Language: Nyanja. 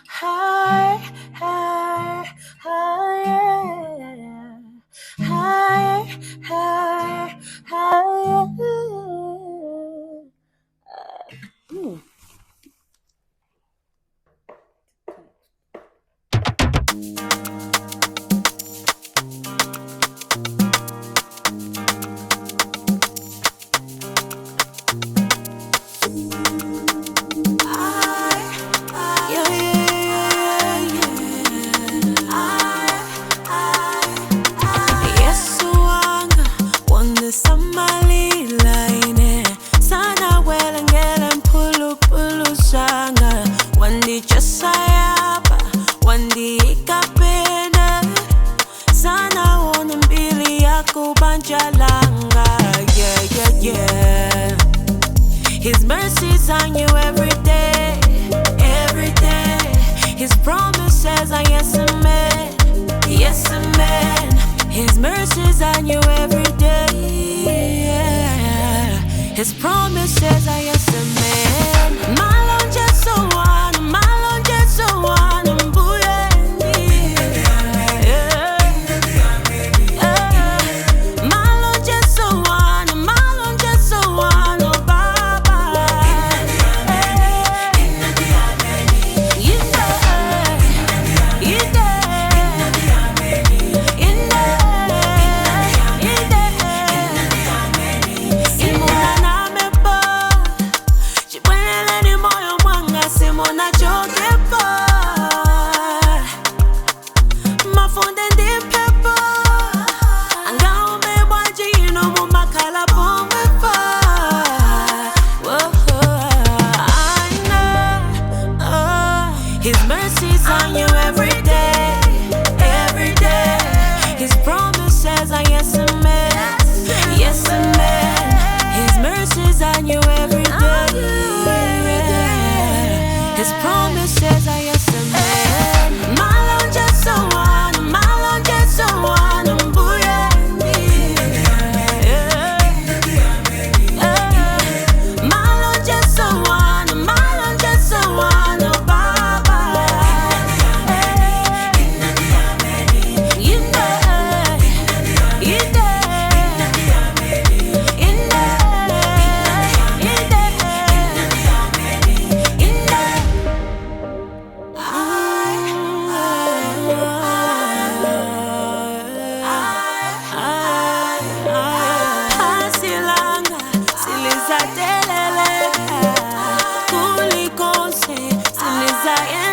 high, high, higher, high, high, higher. His mercies on you every day, every day. His promises are yes and amen, yes and amen. His mercies on you every day, yeah. His promises are yes and amen. Malon just so one, malon just so one. His mercies on you every day, every day. His promises are yes and amen, yes and amen. His mercies on you every day. His promises are yes and amen. Malon just so one, malon just so one. I